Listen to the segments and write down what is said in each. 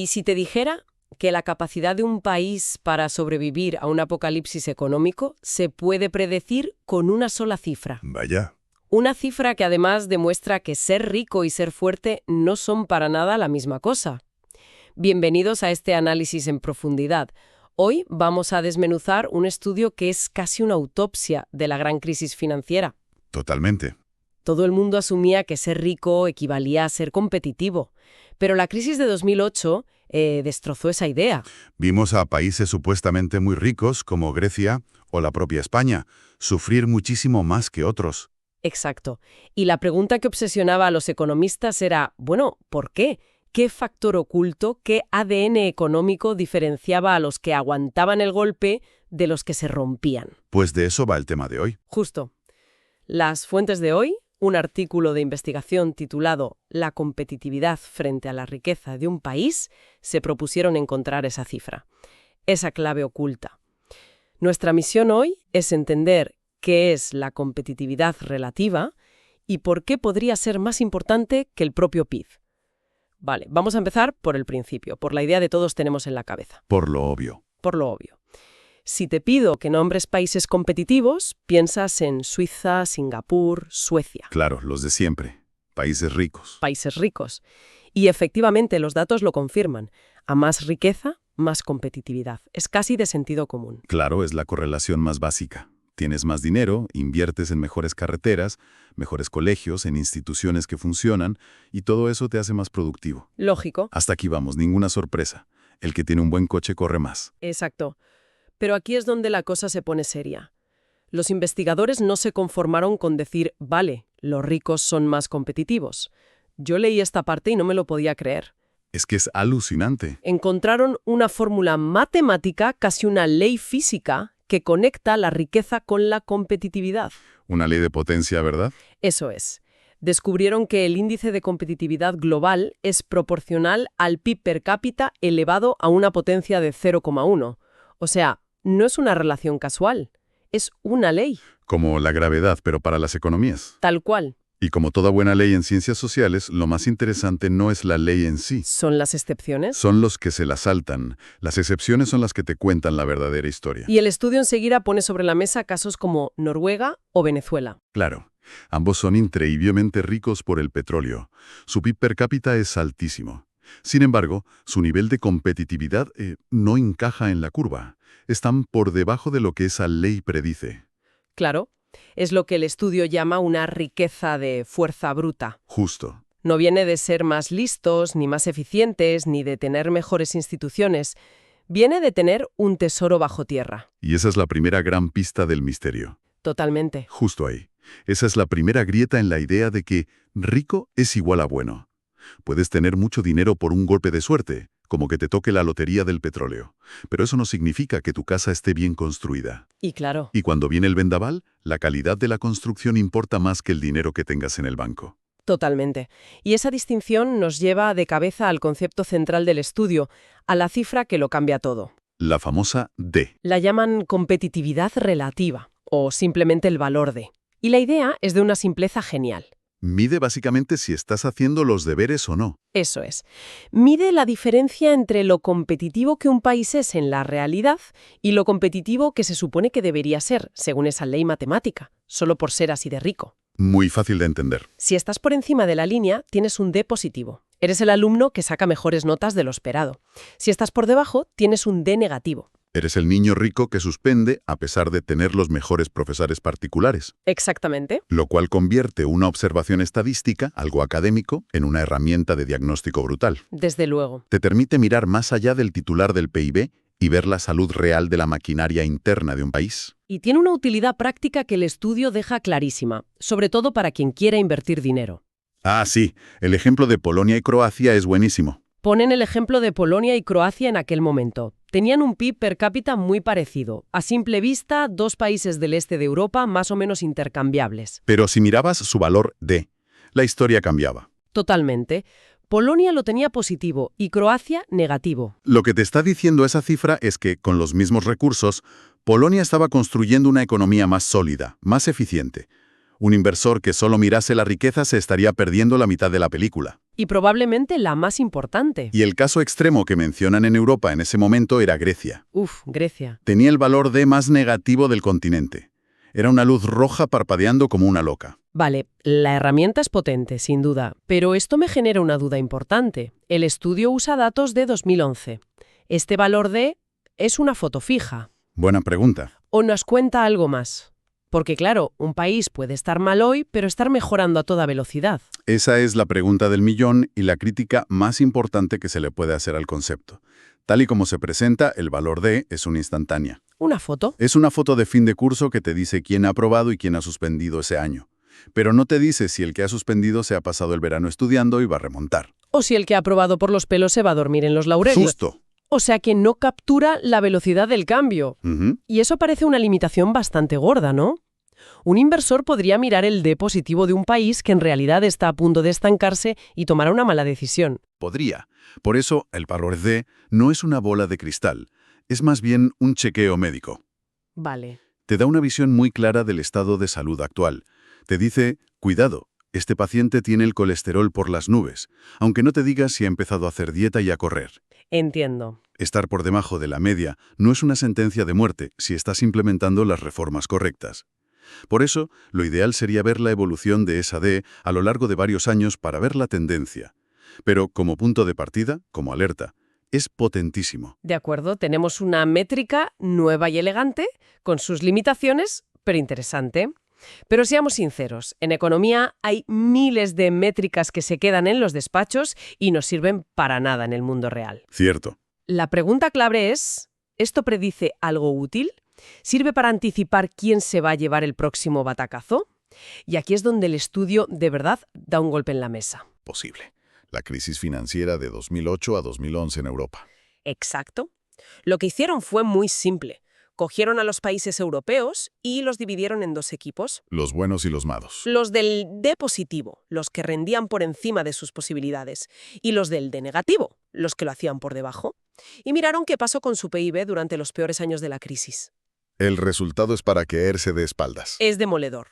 ¿Y si te dijera que la capacidad de un país para sobrevivir a un apocalipsis económico se puede predecir con una sola cifra? Vaya. Una cifra que además demuestra que ser rico y ser fuerte no son para nada la misma cosa. Bienvenidos a este análisis en profundidad. Hoy vamos a desmenuzar un estudio que es casi una autopsia de la gran crisis financiera. Totalmente. Todo el mundo asumía que ser rico equivalía a ser competitivo, pero la crisis de 2008 destrozó esa idea. Vimos a países supuestamente muy ricos, como Grecia o la propia España, sufrir muchísimo más que otros. Exacto. Y la pregunta que obsesionaba a los economistas era, bueno, ¿por qué? ¿Qué factor oculto, qué ADN económico diferenciaba a los que aguantaban el golpe de los que se rompían? Pues de eso va el tema de hoy. Justo. Las fuentes de hoy, un artículo de investigación titulado La competitividad frente a la riqueza de un país, se propusieron encontrar esa cifra, esa clave oculta. Nuestra misión hoy es entender qué es la competitividad relativa y por qué podría ser más importante que el propio PIB. Vale, vamos a empezar por el principio, por la idea de todos tenemos en la cabeza. Por lo obvio. Por lo obvio. Si te pido que nombres países competitivos, piensas en Suiza, Singapur, Suecia. Claro, los de siempre. Países ricos. Países ricos. Y efectivamente los datos lo confirman. A más riqueza, más competitividad. Es casi de sentido común. Claro, es la correlación más básica. Tienes más dinero, inviertes en mejores carreteras, mejores colegios, en instituciones que funcionan, y todo eso te hace más productivo. Lógico. Hasta aquí vamos, ninguna sorpresa. El que tiene un buen coche corre más. Exacto. Pero aquí es donde la cosa se pone seria. Los investigadores no se conformaron con decir, vale, los ricos son más competitivos. Yo leí esta parte y no me lo podía creer. Es que es alucinante. Encontraron una fórmula matemática, casi una ley física, que conecta la riqueza con la competitividad. Una ley de potencia, ¿verdad? Eso es. Descubrieron que el índice de competitividad global es proporcional al PIB per cápita elevado a una potencia de 0,1. O sea, no es una relación casual, es una ley. Como la gravedad, pero para las economías. Tal cual. Y como toda buena ley en ciencias sociales, lo más interesante no es la ley en sí. ¿Son las excepciones? Son los que se la saltan. Las excepciones son las que te cuentan la verdadera historia. Y el estudio enseguida pone sobre la mesa casos como Noruega o Venezuela. Claro. Ambos son increíblemente ricos por el petróleo. Su PIB per cápita es altísimo. Sin embargo, su nivel de competitividad no encaja en la curva. Están por debajo de lo que esa ley predice. Claro, es lo que el estudio llama una riqueza de fuerza bruta. Justo. No viene de ser más listos, ni más eficientes, ni de tener mejores instituciones. Viene de tener un tesoro bajo tierra. Y esa es la primera gran pista del misterio. Totalmente. Justo ahí. Esa es la primera grieta en la idea de que rico es igual a bueno. Puedes tener mucho dinero por un golpe de suerte, como que te toque la lotería del petróleo. Pero eso no significa que tu casa esté bien construida. Y claro. Y cuando viene el vendaval, la calidad de la construcción importa más que el dinero que tengas en el banco. Totalmente. Y esa distinción nos lleva de cabeza al concepto central del estudio, a la cifra que lo cambia todo. La famosa D. La llaman competitividad relativa, o simplemente el valor de. Y la idea es de una simpleza genial. Mide básicamente si estás haciendo los deberes o no. Eso es. Mide la diferencia entre lo competitivo que un país es en la realidad y lo competitivo que se supone que debería ser, según esa ley matemática, solo por ser así de rico. Muy fácil de entender. Si estás por encima de la línea, tienes un D positivo. Eres el alumno que saca mejores notas de lo esperado. Si estás por debajo, tienes un D negativo. Eres el niño rico que suspende a pesar de tener los mejores profesores particulares. Exactamente. Lo cual convierte una observación estadística, algo académico, en una herramienta de diagnóstico brutal. Desde luego. Te permite mirar más allá del titular del PIB y ver la salud real de la maquinaria interna de un país. Y tiene una utilidad práctica que el estudio deja clarísima, sobre todo para quien quiera invertir dinero. Ah, sí. El ejemplo de Polonia y Croacia es buenísimo. Ponen el ejemplo de Polonia y Croacia en aquel momento. Tenían un PIB per cápita muy parecido. A simple vista, dos países del este de Europa más o menos intercambiables. Pero si mirabas su valor D, la historia cambiaba. Totalmente. Polonia lo tenía positivo y Croacia negativo. Lo que te está diciendo esa cifra es que, con los mismos recursos, Polonia estaba construyendo una economía más sólida, más eficiente. Un inversor que solo mirase la riqueza se estaría perdiendo la mitad de la película. Y probablemente la más importante. Y el caso extremo que mencionan en Europa en ese momento era Grecia. Uf, Grecia. Tenía el valor D más negativo del continente. Era una luz roja parpadeando como una loca. Vale, la herramienta es potente, sin duda, pero esto me genera una duda importante. El estudio usa datos de 2011. ¿Este valor D es una foto fija? Buena pregunta. ¿O nos cuenta algo más? Porque claro, un país puede estar mal hoy, pero estar mejorando a toda velocidad. Esa es la pregunta del millón y la crítica más importante que se le puede hacer al concepto. Tal y como se presenta, el valor D es una instantánea. ¿Una foto? Es una foto de fin de curso que te dice quién ha aprobado y quién ha suspendido ese año. Pero no te dice si el que ha suspendido se ha pasado el verano estudiando y va a remontar. O si el que ha aprobado por los pelos se va a dormir en los laureles. Justo. O sea que no captura la velocidad del cambio. Ujú. Y eso parece una limitación bastante gorda, ¿no? Un inversor podría mirar el D positivo de un país que en realidad está a punto de estancarse y tomar una mala decisión. Podría. Por eso, el valor D no es una bola de cristal. Es más bien un chequeo médico. Vale. Te da una visión muy clara del estado de salud actual. Te dice, cuidado, este paciente tiene el colesterol por las nubes, aunque no te diga si ha empezado a hacer dieta y a correr. Entiendo. Estar por debajo de la media no es una sentencia de muerte si estás implementando las reformas correctas. Por eso, lo ideal sería ver la evolución de esa D a lo largo de varios años para ver la tendencia. Pero como punto de partida, como alerta, es potentísimo. De acuerdo, tenemos una métrica nueva y elegante, con sus limitaciones, pero interesante. Pero seamos sinceros, en economía hay miles de métricas que se quedan en los despachos y no sirven para nada en el mundo real. Cierto. La pregunta clave es, ¿esto predice algo útil? ¿Sirve para anticipar quién se va a llevar el próximo batacazo? Y aquí es donde el estudio de verdad da un golpe en la mesa. Posible. La crisis financiera de 2008 a 2011 en Europa. Exacto. Lo que hicieron fue muy simple. Cogieron a los países europeos y los dividieron en dos equipos. Los buenos y los malos. Los del D positivo, los que rendían por encima de sus posibilidades, y los del D negativo, los que lo hacían por debajo. Y miraron qué pasó con su PIB durante los peores años de la crisis. El resultado es para caerse de espaldas. Es demoledor.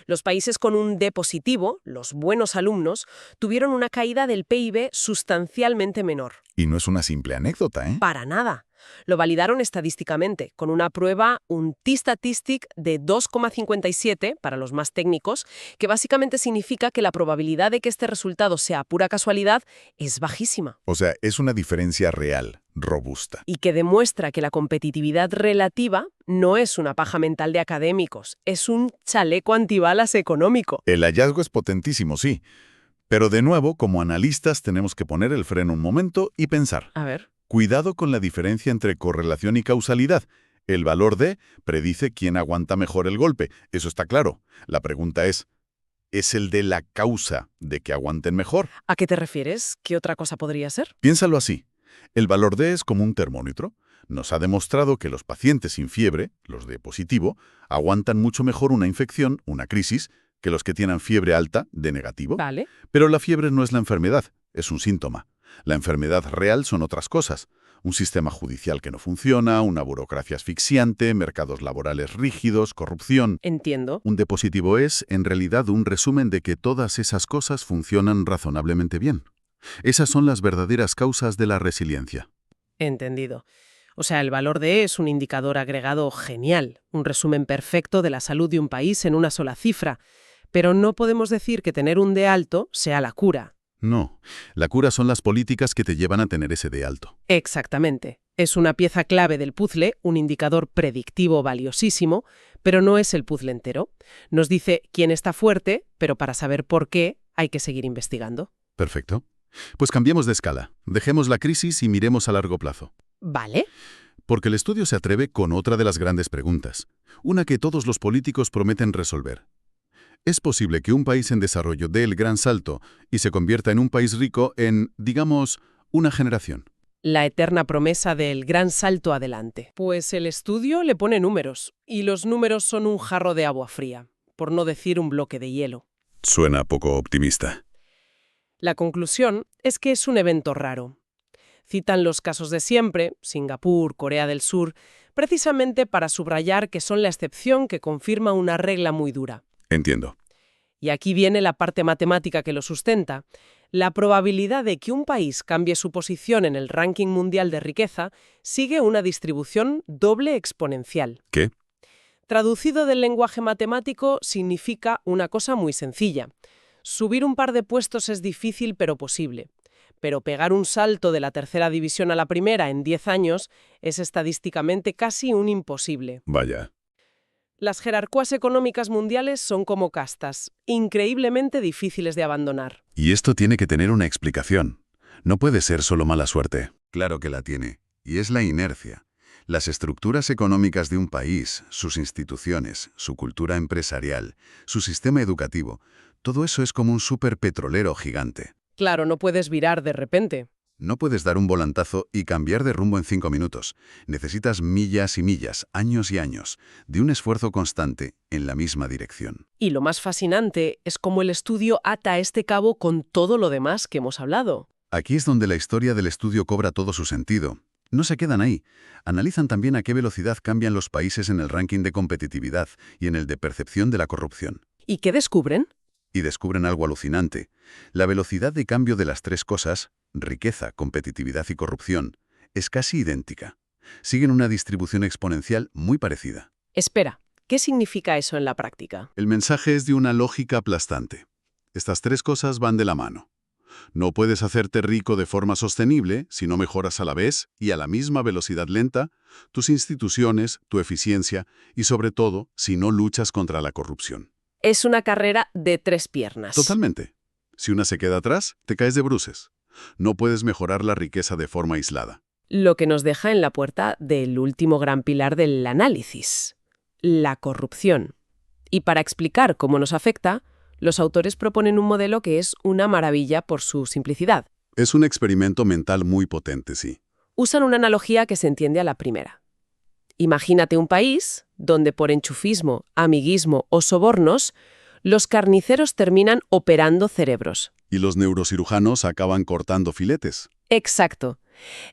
Los países con un D positivo, los buenos alumnos, tuvieron una caída del PIB sustancialmente menor. Y no es una simple anécdota, ¿eh? Para nada. Lo validaron estadísticamente, con una prueba, un T-Statistic de 2,57 para los más técnicos, que básicamente significa que la probabilidad de que este resultado sea pura casualidad es bajísima. O sea, es una diferencia real, robusta. Y que demuestra que la competitividad relativa no es una paja mental de académicos, es un chaleco antibalas económico. El hallazgo es potentísimo, sí. Pero de nuevo, como analistas, tenemos que poner el freno un momento y pensar. A ver. Cuidado con la diferencia entre correlación y causalidad. El valor D predice quién aguanta mejor el golpe, eso está claro. La pregunta ¿es el de la causa de que aguanten mejor? ¿A qué te refieres? ¿Qué otra cosa podría ser? Piénsalo así. El valor D es como un termómetro. Nos ha demostrado que los pacientes sin fiebre, los de positivo, aguantan mucho mejor una infección, una crisis, que los que tienen fiebre alta, de negativo. Vale. Pero la fiebre no es la enfermedad, es un síntoma. La enfermedad real son otras cosas. Un sistema judicial que no funciona, una burocracia asfixiante, mercados laborales rígidos, corrupción. Entiendo. Un D positivo es, en realidad, un resumen de que todas esas cosas funcionan razonablemente bien. Esas son las verdaderas causas de la resiliencia. Entendido. O sea, el valor D es un indicador agregado genial, un resumen perfecto de la salud de un país en una sola cifra. Pero no podemos decir que tener un D alto sea la cura. No, la cura son las políticas que te llevan a tener ese D alto. Exactamente. Es una pieza clave del puzzle, un indicador predictivo valiosísimo, pero no es el puzzle entero. Nos dice quién está fuerte, pero para saber por qué hay que seguir investigando. Perfecto. Pues cambiemos de escala. Dejemos la crisis y miremos a largo plazo. ¿Vale? Porque el estudio se atreve con otra de las grandes preguntas, una que todos los políticos prometen resolver. ¿Es posible que un país en desarrollo dé el gran salto y se convierta en un país rico en, digamos, una generación? La eterna promesa del gran salto adelante. Pues el estudio le pone números, y los números son un jarro de agua fría, por no decir un bloque de hielo. Suena poco optimista. La conclusión es que es un evento raro. Citan los casos de siempre, Singapur, Corea del Sur, precisamente para subrayar que son la excepción que confirma una regla muy dura. Entiendo. Y aquí viene la parte matemática que lo sustenta. La probabilidad de que un país cambie su posición en el ranking mundial de riqueza sigue una distribución doble exponencial. ¿Qué? Traducido del lenguaje matemático significa una cosa muy sencilla. Subir un par de puestos es difícil pero posible. Pero pegar un salto de la tercera división a la primera en 10 años es estadísticamente casi un imposible. Vaya. Las jerarquías económicas mundiales son como castas, increíblemente difíciles de abandonar. Y esto tiene que tener una explicación. No puede ser solo mala suerte. Claro que la tiene. Y es la inercia. Las estructuras económicas de un país, sus instituciones, su cultura empresarial, su sistema educativo, todo eso es como un superpetrolero gigante. Claro, no puedes virar de repente. No puedes dar un volantazo y cambiar de rumbo en 5 minutos. Necesitas millas y millas, años y años, de un esfuerzo constante en la misma dirección. Y lo más fascinante es cómo el estudio ata este cabo con todo lo demás que hemos hablado. Aquí es donde la historia del estudio cobra todo su sentido. No se quedan ahí. Analizan también a qué velocidad cambian los países en el ranking de competitividad y en el de percepción de la corrupción. ¿Y qué descubren? Y descubren algo alucinante. La velocidad de cambio de las tres cosas, riqueza, competitividad y corrupción, es casi idéntica. Siguen una distribución exponencial muy parecida. Espera, ¿qué significa eso en la práctica? El mensaje es de una lógica aplastante. Estas tres cosas van de la mano. No puedes hacerte rico de forma sostenible si no mejoras a la vez y a la misma velocidad lenta tus instituciones, tu eficiencia y, sobre todo, si no luchas contra la corrupción. Es una carrera de 3 piernas. Totalmente. Si una se queda atrás, te caes de bruces. No puedes mejorar la riqueza de forma aislada. Lo que nos deja en la puerta del último gran pilar del análisis, la corrupción. Y para explicar cómo nos afecta, los autores proponen un modelo que es una maravilla por su simplicidad. Es un experimento mental muy potente, sí. Usan una analogía que se entiende a la primera. Imagínate un país donde por enchufismo, amiguismo o sobornos, los carniceros terminan operando cerebros. Y los neurocirujanos acaban cortando filetes. Exacto.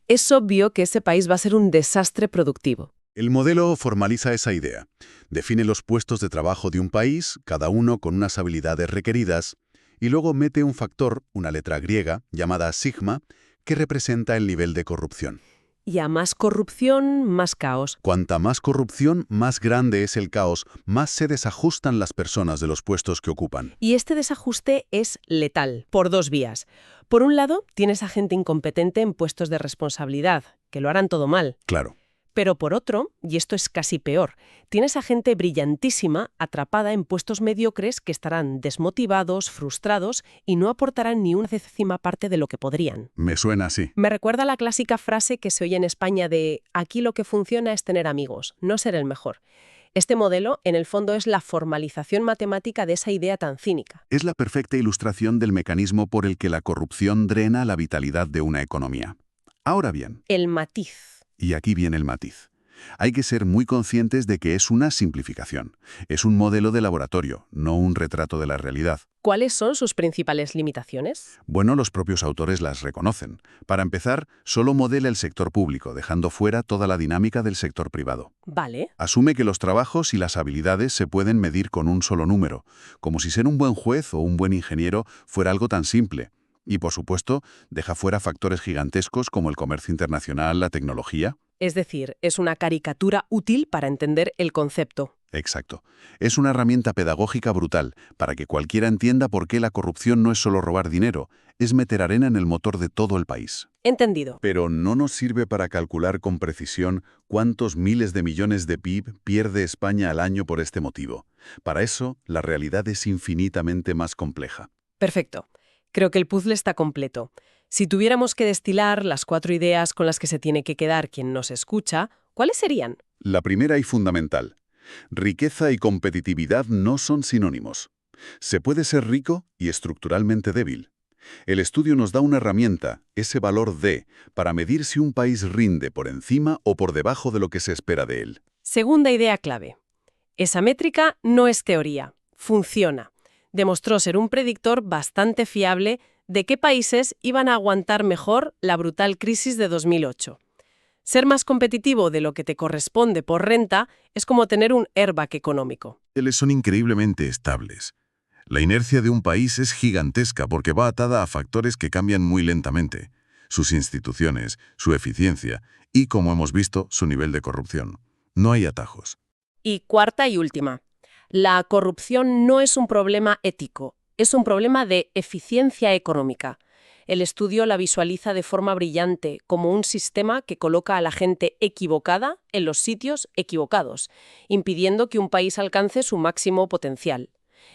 Es obvio que ese país va a ser un desastre productivo. El modelo formaliza esa idea. Define los puestos de trabajo de un país, cada uno con unas habilidades requeridas, y luego mete un factor, una letra griega, llamada sigma, que representa el nivel de corrupción. Y a más corrupción, más caos. Cuanta más corrupción, más grande es el caos, más se desajustan las personas de los puestos que ocupan. Y este desajuste es letal, por 2 vías. Por un lado, tienes a gente incompetente en puestos de responsabilidad, que lo harán todo mal. Claro. Pero por otro, y esto es casi peor, tienes a gente brillantísima atrapada en puestos mediocres que estarán desmotivados, frustrados y no aportarán ni una décima parte de lo que podrían. Me suena así. Me recuerda a la clásica frase que se oye en España de «aquí lo que funciona es tener amigos, no ser el mejor». Este modelo, en el fondo, es la formalización matemática de esa idea tan cínica. Es la perfecta ilustración del mecanismo por el que la corrupción drena la vitalidad de una economía. Ahora bien, El matiz. y aquí viene el matiz. Hay que ser muy conscientes de que es una simplificación. Es un modelo de laboratorio, no un retrato de la realidad. ¿Cuáles son sus principales limitaciones? Bueno, los propios autores las reconocen. Para empezar, solo modela el sector público, dejando fuera toda la dinámica del sector privado. Vale. Asume que los trabajos y las habilidades se pueden medir con un solo número, como si ser un buen juez o un buen ingeniero fuera algo tan simple. Y, por supuesto, deja fuera factores gigantescos como el comercio internacional, la tecnología. Es decir, es una caricatura útil para entender el concepto. Exacto. Es una herramienta pedagógica brutal para que cualquiera entienda por qué la corrupción no es solo robar dinero, es meter arena en el motor de todo el país. Entendido. Pero no nos sirve para calcular con precisión cuántos miles de millones de PIB pierde España al año por este motivo. Para eso, la realidad es infinitamente más compleja. Perfecto. Creo que el puzzle está completo. Si tuviéramos que destilar las 4 ideas con las que se tiene que quedar quien nos escucha, ¿cuáles serían? La primera y fundamental. Riqueza y competitividad no son sinónimos. Se puede ser rico y estructuralmente débil. El estudio nos da una herramienta, ese valor D, para medir si un país rinde por encima o por debajo de lo que se espera de él. Segunda idea clave. Esa métrica no es teoría, funciona. Demostró ser un predictor bastante fiable de qué países iban a aguantar mejor la brutal crisis de 2008. Ser más competitivo de lo que te corresponde por renta es como tener un airbag económico. Son increíblemente estables. La inercia de un país es gigantesca porque va atada a factores que cambian muy lentamente: sus instituciones, su eficiencia y, como hemos visto, su nivel de corrupción. No hay atajos. Y cuarta y última. La corrupción no es un problema ético, es un problema de eficiencia económica. El estudio la visualiza de forma brillante como un sistema que coloca a la gente equivocada en los sitios equivocados, impidiendo que un país alcance su máximo potencial.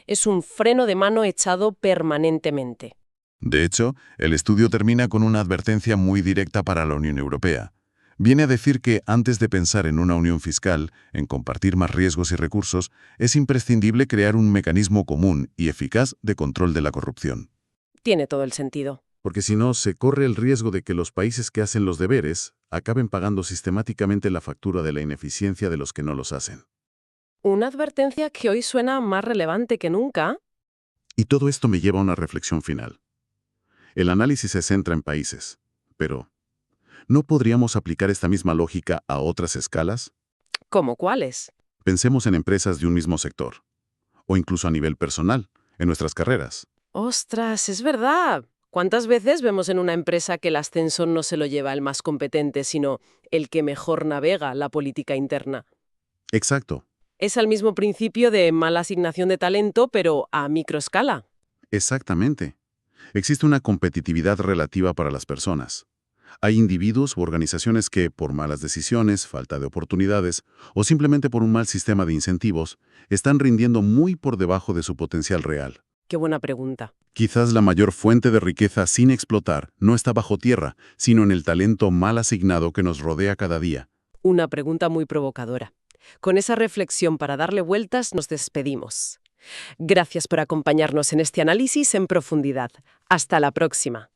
Es un freno de mano echado permanentemente. De hecho, el estudio termina con una advertencia muy directa para la Unión Europea. Viene a decir que, antes de pensar en una unión fiscal, en compartir más riesgos y recursos, es imprescindible crear un mecanismo común y eficaz de control de la corrupción. Tiene todo el sentido. Porque si no, se corre el riesgo de que los países que hacen los deberes acaben pagando sistemáticamente la factura de la ineficiencia de los que no los hacen. Una advertencia que hoy suena más relevante que nunca. Y todo esto me lleva a una reflexión final. El análisis se centra en países, pero ¿no podríamos aplicar esta misma lógica a otras escalas? ¿Cómo cuáles? Pensemos en empresas de un mismo sector, o incluso a nivel personal, en nuestras carreras. ¡Ostras, es verdad! ¿Cuántas veces vemos en una empresa que el ascenso no se lo lleva el más competente, sino el que mejor navega la política interna? Exacto, Es al mismo principio de mala asignación de talento, pero a microescala. exactamente. Existe una competitividad relativa para las personas. Hay individuos u organizaciones que, por malas decisiones, falta de oportunidades o simplemente por un mal sistema de incentivos, están rindiendo muy por debajo de su potencial real. Qué buena pregunta. Quizás la mayor fuente de riqueza sin explotar no está bajo tierra, sino en el talento mal asignado que nos rodea cada día. Una pregunta muy provocadora. Con esa reflexión para darle vueltas nos despedimos. Gracias por acompañarnos en este análisis en profundidad. Hasta la próxima.